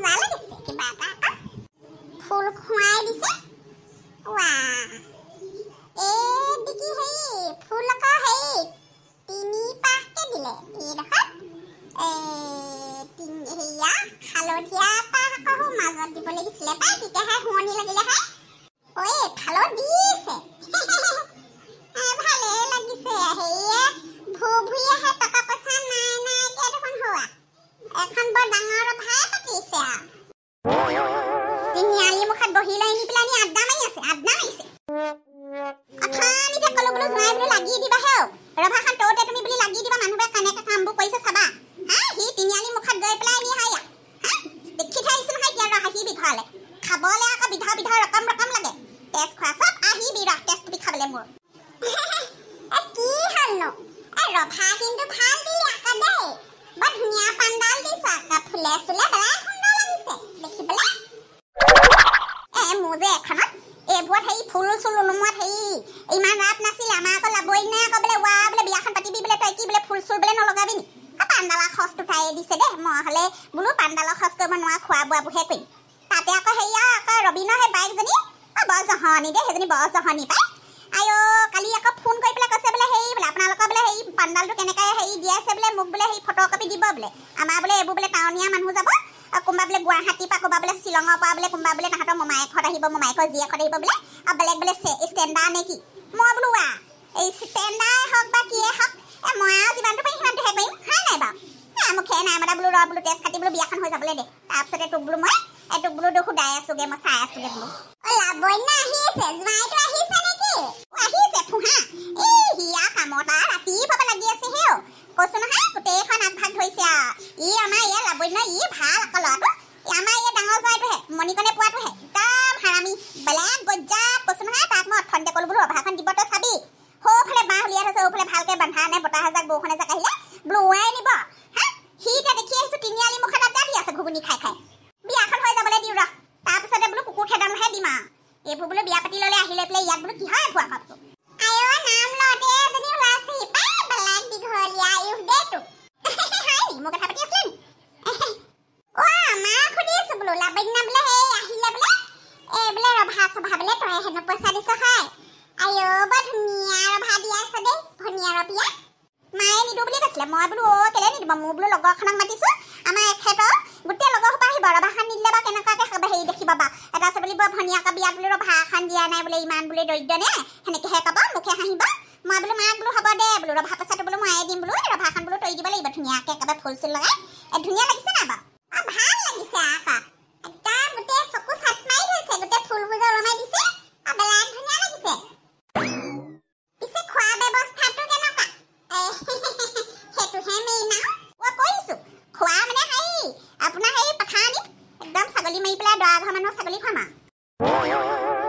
মজা লাগিছে কিবা এটা ফুল খুৱাই দিছে ৱাহ এই দেখি হেই ফুল আকৌ হেই 3-5কে দিলে এই দেখত হেয়া হালধীয়া পাহ আকৌ মাজত দিব লাগিছিলে পাই তেতিয়াহে শুৱনি লাগিলে হয় ঐ ফালো দিছে ভালে লাগিছে হেয়ে ভুভুয়াহে টকা পইচা নাই নাই কে দেখোন হোৱা এখন বৰ ডাঙৰ ভাই পাতিছে তিনিআলি মুখত বহি লৈ নি পেলাই আড্ডা মাৰিছে আঠানিতে কলো বোলো জোঁৱাই বোলো লাগি দিবা হেও ৰভাখন তৌতে তুমি বুলি লাগি দিবা মানুহবোৰে কেনেকে কামবোৰ কৰিছে চাবা হা সি তিনিআলি মুখত গৈ পেলাই নি হায়া হা দেখি থৈছো নহয় এতিয়া আহিবি ঘৰলে খাবলে আকৌ বিধা ৰকম লাগে তেজ খোৱা চব আহিবি ৰ তেজ তুমি খাবলে মোৰ কি হলনো ৰভা কিন্তু ভাল দিলি আকৌ দেই বৰ ধুনীয়া পাণ্ডাল দিছ আকৌ ফুলে চুলে বেলা সুন্দৰ লাগিছে দেখিবলৈ মোৰ যে এখনত এইবোৰত হেৰি ফুল চুল ওলোমোৱাত হেৰি ইমান ৰাপ নাছিলে আমাৰ আকৌ লাবই নাই আকৌ বোলে ৱা বোলে বিয়াখন পাতিবি বোলে তই কি বোলে ফুল চুল বোলে নলগাবি নি পাণ্ডালৰ খৰচটো তাই দিছে দেই মই হ'লে বোলো পাণ্ডালৰ খৰচ কৰিব নোৱাৰা খোৱা বোৱাবোৰহে কৰিম তাতে আকৌ হেৰিয়া আকৌ ৰবীনৰ সেই বাইকজনী বৰ জহনি দেই সেইজনী বৰ জহনি পাই আইঅ কালি আকৌ ফোন কৰি পেলাই কৈছে বোলে হেৰি বোলে আপোনালোকৰ বোলে হেৰি পাণ্ডালটো কেনেকৈ হেৰি দি আছে বোলে মোক বোলে হেৰি ফটোকপি দিব বোলে আমাৰ বোলে এইবোৰ বোলে টাউনীয়া মানুহ যাব কোনোবা বোলে গুৱাহাটীৰ পৰা ক'বা বোলে শ্বিলঙৰ পৰা বোলে কোনোবা বোলে তাহাঁতৰ মোমায়েকহঁত আহিব মোমায়েকৰ জীয়েকহঁত আহিব বোলে আৰু বেলেগ বোলে ষ্টেণ্ডাৰ নে কি মই বোলো এই ষ্টেণ্ডাৰ হওক বা কিয়ে হওক মই আৰু যিমানটো পাৰিম সিমানটোহে কৰিম হয় নাই বাৰু মুখে নাই মানে বোলো ৰ বোলো তেজ খাটি বোলো বিয়াখন হৈ যাবলৈ দে তাৰপিছতে তোক বোলো মই তোক বোলো সুদাই আছোগে মই চাই আছোগে বোলো লাবণ্য আহিছে জোঁৱাইটো আহিছে নেকি আহিছে ফুহা এই হিয়া কামত ৰাতিপুৱা লাগি আছে হেও কৈছো নহয় গোটেইখন আগভাগ ধৰিছে ই আমাৰ ইয়াৰ লাবণ্য ই ভাল আকৌ ল'ৰাটো আমাৰ ইয়াৰ ডাঙৰ জোঁৱাইটোহে মণিকণে পোৱাটোহে একদম হাৰামি বেলেগ গজ্জাত কৈছো নহয় তাক মই অথনিতে ক'লো বোলো ৰভাখন দিব তই চাবি সৌফালে বাঁহ উলিয়াই থৈছে সৌফালে ভালকে বান্ধা নাই বতাহ এজাক বৰষুণ এজাক আহিলে বোলো উৱাই নিব হা সি এতিয়া দেখি আহিছো তিনিআলি মুখত আড্ডা দি আছে ঘুগুনি খাই বিয়াখন হৈ যাবলৈ দিওঁ ৰ তাৰপিছতে বোলো কুকুৰ খেদামহে দিম এইবোৰ বোলো বিয়া পাতি ল'লে আহিলে পেলাই ইয়াত বোলো কি হয় ভুৱা কাপটো আইঅ নাম লওঁতে এজনী ওলাইছে পাই বেলেগ দীঘলীয়া ইউহ দেটো হয় নি মোৰ কথা পাতি আছিলি মা সুধি আছো বোলো লাবণ্য বোলে সেই আহিলে বোলে বোলে ৰভা চভা বোলে তই হেনো পইচা দিছ হয় আইঅ বৰ ধুনীয়া ৰভা দিয়া আছে দেই ধুনীয়া ৰবিয়া মায়ে নিদো বুলি কৈছিলে মই বোলো কেলে নিদিব মোৰ বোলো লগৰখনক মাতিছো আমাৰ এখেতৰ গোটেই লগৰ সোপা আহিব ৰভাখন নিদিলে বা কেনেকুৱাকে হেৰি দেখিব বা এটা আছে বুলি বৰ ধুনীয়াকৈ বিয়াত বোলে ৰভা এখন দিয়া নাই বোলে ইমান বোলে দৰিদ্ৰ নে সেনেকেহে ক'ব মুখে হাঁহিব মই বোলো মাক বোলো হ'ব দে বোলো ৰভা পইচাটো বোলো ময়ে দিম বোলো ৰভাখন বোলো তৰি দিব লাগিব ধুনীয়াকৈ একেবাৰে ফুল চুল লগাই ধুনীয়া লাগিছে নাই বাৰু ভাল লাগিছে আকৌ একদম গোটেই চকু চাট মাৰি থৈছে গোটেই ফুলবোৰ যে ওলমাই দিছে বেলেগ ধুনীয়া লাগিছে পিছে খোৱা ব্যৱস্থাটো কেনেকুৱা সেইটোহে মেইন কৈছো খোৱা মানে হেৰি আপোনাৰ সেই পথাৰ একদম ছাগলী মাৰি পেলাই দৰা ঘৰ মানুহৰ ছাগলী খুৱাম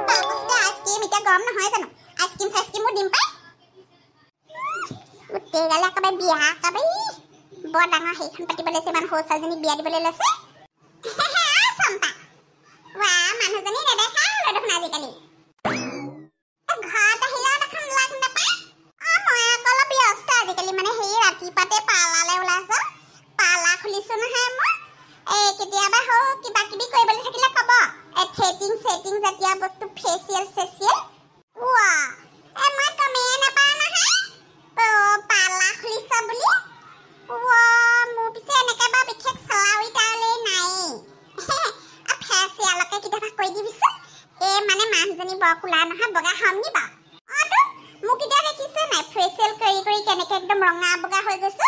তাৰপাছতে আইচক্ৰীম এতিয়া গৰম নহয় জানো আইচক্ৰীম চাইচক্ৰীমো দিম পাই গোটেই গালে একেবাৰে বিয়া একেবাৰে বৰ ডাঙৰ সেইখন পাতিব লৈছে ইমান সৰু ছোৱালীজনীক বিয়া দিবলৈ লৈছে চম্পা মানুহজনী নেদেখা হলো দেখোন আজিকালি ঘৰত আহিলেও দেখোন লাগ নাপায় মই আকৌ অলপ ব্যস্ত আজিকালি মানে সেই ৰাতিপুৱাতে পাৰ্লাৰলৈ ওলাইছো পাৰ্লাৰ খুলিছো নহয় মই কেতিয়াবা হও কিবা কিবি কৰিবলৈ থাকিলে ক'ব থ্ৰেডিং চেটিং জাতীয় বস্তু ফেচিয়েল চেচিয়েল মই গমেই নাপাওঁ নহয় পাৰ্লাৰ খুলিছ বুলি মোৰ পিছে এনেকৈ বাৰু বিশেষ চালাৰী তালৈ নাই ফেচিয়েলকে কেতিয়াবা কৈ দিবিচোন মানে মানুহজনী বৰ কোলা নহয় বগা হম নি বাৰু মোক এতিয়া দেখিছে নাই ফেচিয়েল কৰি কৰি কেনেকৈ একদম ৰঙা বগা হৈ গৈছো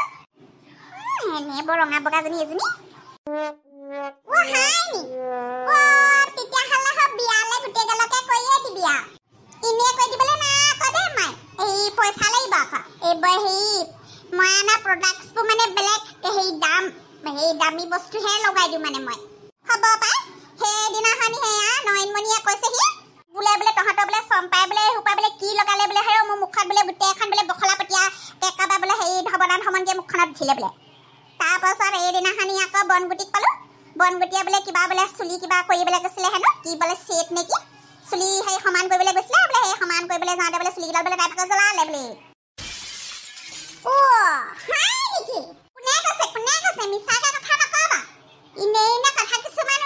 এনে বৰ ৰঙা বগাজনী এজনী তেতিয়াহ'লে বিয়ালৈ গোটেই গালকে কৈয়ে দিবি এনেই কৈ দিবলৈ নাই আকৌ দেই মই এই পইচা লাগিব আকৌ এইবোৰ হেৰি মই অনা প্ৰডাক্টছবোৰ মানে বেলেগ হেৰি দামী বস্তুহে লগাই দিওঁ মানে মই হ'ব পাই সেইদিনাখনি সেয়া নয়নমণিয়ে কৈছেহি বোলে তহঁতৰ বোলে চম্পাই বোলে সোপা বোলে কি লগালে বোলে হেৰ মোৰ মুখত বোলে গোটেই এখন বোলে বখলা পটীয়া একেবাৰে বোলে হেৰি ধৱদান সমনকে মুখখনত উঠিলে বোলে তাৰপাছত এইদিনাখনি আকৌ বনগুটিক পালো বনগুটিয়ে বোলে কিবা বোলে চুলি কিবা কৰিবলৈ গৈছিলে হেনো কি বোলে চেট নেকি চুলি সেই সমান কৰিবলৈ গৈছিলে বোলে সেই সমান কৰিবলৈ যাওঁতে বোলে চুলিকেইডাল বোলে তাই ভাগৰ জ্বলালে বোলে হয় নেকি কোনে কৈছে মিছাকে কথা নকবা ইনে কথা কিছুমান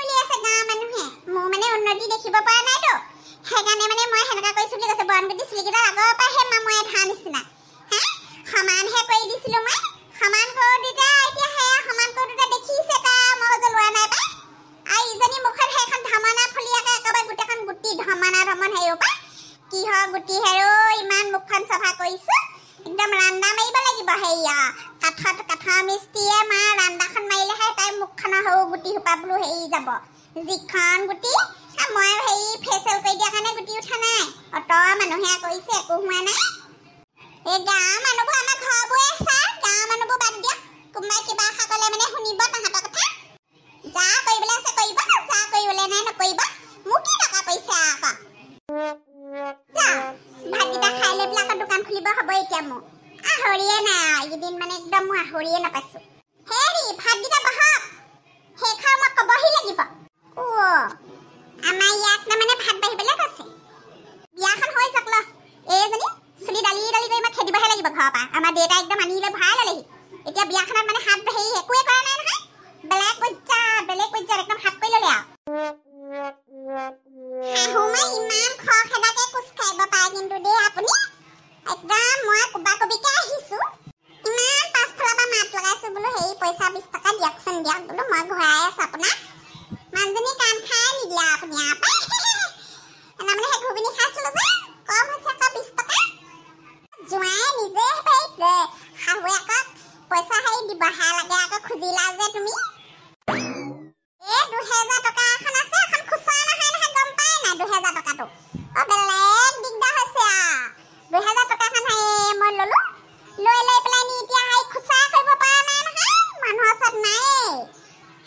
মোৰ মানে উন্নতি দেখিব পৰা নাই তো সেইকাৰণে মানে মই হেনকা কৰিছো বুলি কৈছে বনগুটি চুলিকেইটা আগৰ পৰা হে মাময়ে ধা নিচিনা হা সমানহে কৰি দিছিলো মই সমান কৰি দিতা এতিয়া হে সমান কৰি দিতা দেখিছে তা মই জ্বলোৱা নাই পাই আই ইজনী মুখত হেখন ধমনা ফলিয়াকে একেবাৰে গোটেখন গুটি ধমনা ধমন হেও পা কি হ গুটি হেৰো ইমান মুখখন সফা কৰিছো একদম ৰান্দা মাৰিব লাগিব হেয়া কাঠা মিস্তিয়ে মা ৰান্দাখন মাৰিলেহে তাই মুখখনৰ হেও গুটি হুপা বোলো হেৰি যাব যিখন গুটি মই হেৰি ফেচিয়েল কৰি দিয়া কাৰণে গুটি উঠা নাই অত মানুহে কৰিছে একো হোৱা নাই এই গাঁৱৰ মানুহবোৰ আমাৰ ঘৰবোৰে চাই গাঁৱৰ মানুহবোৰ বাদ দিয়া কোনোবাই কিবা আশা কৰিলে মানে শুনিব তাহাঁতৰ কথা যা কৰিবলৈ আছে কৰিব যা কৰিবলৈ নাই নকৰিব মোক কি টকা পইচা আকৌ যা ভাতকেইটা খাই লৈ পেলাই আকৌ দোকান খুলিব হ'ব এতিয়া মোৰ আহৰিয়ে নাই এইকেইদিন মানে একদম মই আহৰিয়ে নাপাইছোঁ হেৰি ভাতকেইটা বহাওক সেই খাওঁ মই ক'বহি লাগিব আমাৰ ইয়াত মানে ভাত বাঢ়িবলৈ কৈছে বিয়াখন হৈ যাক ল এইজনী চুলি দালি কৰি মই খেদিবহে লাগিব ঘৰৰ পৰা আমাৰ দেউতা একদম আনিলে ভৰাই ল'লেহি এতিয়া বিয়াখনত মানে হাত হেৰি একোৱে কৰা নাই নহয় বেলেগ পৰ্যায়ত একদম হাত কৰি ল'লে আৰু শাহু মাই ইমান খৰখেদাকে কোচ খাব পাৰে কিন্তু দেই আপুনি একদম মই কোবাকবিকে আহিছোঁ ইমান পাছফালৰ পৰা মাত লগাইছোঁ বোলো হেৰি পইচা 20 টকা দিয়কচোন দিয়ক বোলো মই ঘূৰাই আছোঁ আপোনাক মানুহজনী কাম খাই নিদিয়া আপুনি মানে সেই ঘুগুনি খাইছিলোঁ যে কম হৈছে আকৌ 20 টকা জোঁৱাই নিজে শাহুৱে আকৌ পইচা হেৰি দিবহে লাগে আকৌ খুজিলা যে তুমি এই 2000 টকা এখন আছে এখন খুচৰা নহয় গম পাই নাই 2000 টকাটো বেলেগ দিগদাৰ হৈছে 2000 টকাখন মই ল'লো লৈ পেলাই নি এতিয়া খুচৰা কৰিব পৰা নাই নহয় মানুহৰ ওচৰত নাই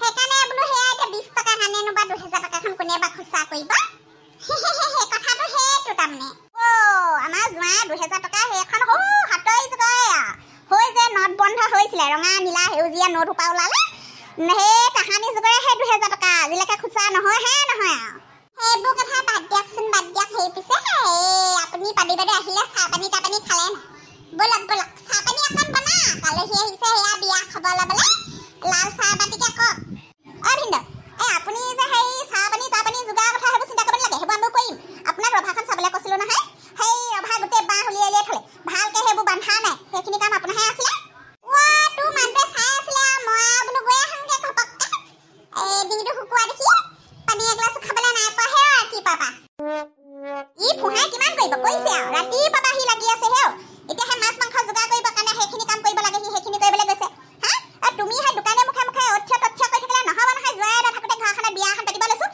সেইকাৰণে বোলো সেয়া এতিয়া 20 টকা কাৰণেনো বা 2000 টকাখন কোনে বা খুচৰা কৰিব সেই কথাটো সেইটো তাৰমানে আমাৰ জোঁৱাই 2000 টকা সেইখন হাতৰি জোগাই হৈ যে নোট বন্ধ হৈছিলে ৰঙা নীলা সেউজীয়া নোট সোপা ওলালে সেই তাহানি জোগৰে সেই 2000 টকা আজিলৈকে খুচৰা নহয় আৰু সেইবোৰ কথা বাদ দিয়কচোন বাদ দিয়ক সেই পিছে আপুনি পানী বাইদেউ আহিলে চাহ পানী খালে নাই ব'লক চাহ পানী এখন বনা কালহি আহিছে সেয়া বিয়া খাব ল'বলৈ লাল চাহ বাতিকে কওক ভিন্দ আপুনি যে সেই চাহ পানী যোগাৰ কথা সেইবোৰ চিন্তা কৰিব লাগে সেইবোৰ আমিও কৰিম আপোনাক ৰভাখন চাবলৈ কৈছিলোঁ নহয় সেই ৰভা গোটেই বাঁহ উলিয়াই থ'লে ভালকৈ সেইবোৰ বান্ধা নাই সেইখিনি কাম আপোনাৰহে আছিলে তোৰ মানুহটোৱে চাই আছিলে মই বোলো গৈ আহোঁগৈ ঘপককৈ ডিঙিটো শুকুৱাই দেখি পানী এগিলাচো খাবলৈ নাই পোৱা হে ৰাতিপুৱাৰ পৰা ই ফুহাই কিমান কৰিব কৈছে আৰু ৰাতিপুৱাৰ পৰা সি লাগি আছে হেও এতিয়া সেই মাছ মাংস যোগাৰ কৰিবৰ কাৰণে সেইখিনি কাম কৰিব লাগে সি সেইখিনি কৰিবলৈ গৈছে তুমি সেই দোকানে মুখে অথ্য কৰি থাকিলে নহ'ব নহয় জোৱাই নাথাকোঁতে ঘৰখনত বিয়া এখন পাতিব লৈছোঁ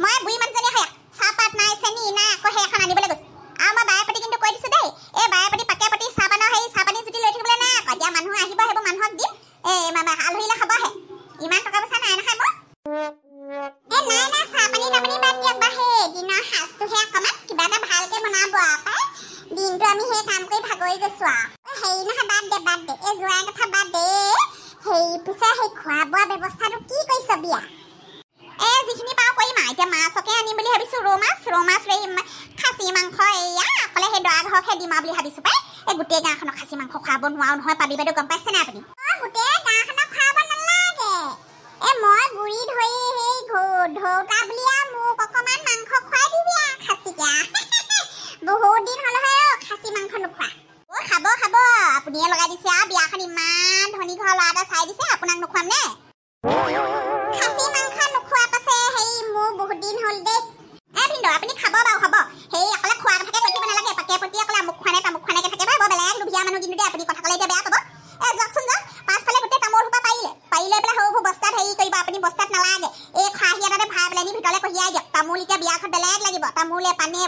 মই বুঢ়ী মানুহজনী হয় চাহপাত নাই চেনি নাই আকৌ সেই এখন আনিবলৈ গৈছোঁ আৰু মই বাৰেপতি কিন্তু কৈ দিছোঁ দেই এই বাৰেপতি পাকে পতি চাহপানৰ সেই চাহপানী জুতি লৈ থাকিবলৈ নাই আকৌ এতিয়া মানুহ আহিব সেইবোৰ মানুহক দিম আলহীলৈ খাবহে ইমান টকা পইচা নাই নহয় মোৰ নাই চাহপানী তাপানী বাদ দিয়ক বা সেই দিনৰ সাজটোহে অকণমান কিবা এটা ভালকৈ বনাব পাই দিনটো আমি সেই কাম কৰি ভাগৰি গৈছোঁ আৰু হেৰি নহয় বাদ দে এই জোৱাই কথা বাদ দে সেই পিছে সেই খোৱা বোৱা ব্যৱস্থাটো কি কৰিছ বিয়া যিখিনি পাওঁ কৰিম আৰু এতিয়া মাছকে আনিম বুলি ভাবিছোঁ ৰৌ মাছ খাচী মাংস এয়া অকলে সেই দৰা ঘৰকহে দিম আৰু বুলি ভাবিছোঁ পাই এই গোটেই গাঁওখনক খাচী মাংস খুৱাব নোৱাৰো নহয় পাবি বাইদেউ গম পাইছে নাই আপুনি গোটেই গাঁওখনক খুৱাব নালাগে মই গুৰি ধৰি সেই ধৌতা বুলি মোক অকণমান মাংস খুৱাই দিবি খাচীকে বহুত দিন হ'ল খাচী মাংস নোখোৱা খাব আপুনিয়ে লগাই দিছে আৰু বিয়াখন ইমান ধনী ঘৰ ল'ৰা এটা চাই দিছে আপোনাক নোখোৱাম নে খাচী মাংস নোখোৱা পাছে সেই মোৰ বহুত দিন হ'ল দেই ভিন্দ আপুনি খাব বাৰু খাব সেই অকলে খোৱা কথাকে কৈ থাকিব নালাগে পাকে পতি অকলে আমুক খোৱা নাই তামুক খোৱা নাইকে থাকে বৰ বেলেগ লোভীয়া মানুহ কিন্তু দেই আপুনি কথা ক'লে এতিয়া বেয়া ক'ব যাওকচোন যাওক পাছফালে গোটেই তামোল সোপা পাৰি লৈ পেলাই সৰু বস্তাত হেৰি কৰিব আপুনি বস্তাত নালাগে এই খৰাহী এটাতে ভৰাই পেলাই নি ভিতৰলৈ কঢ়িয়াই দিয়ক তামোল এতিয়া বিয়াখন বেলেগ লাগিব তামোলে পানীয়ে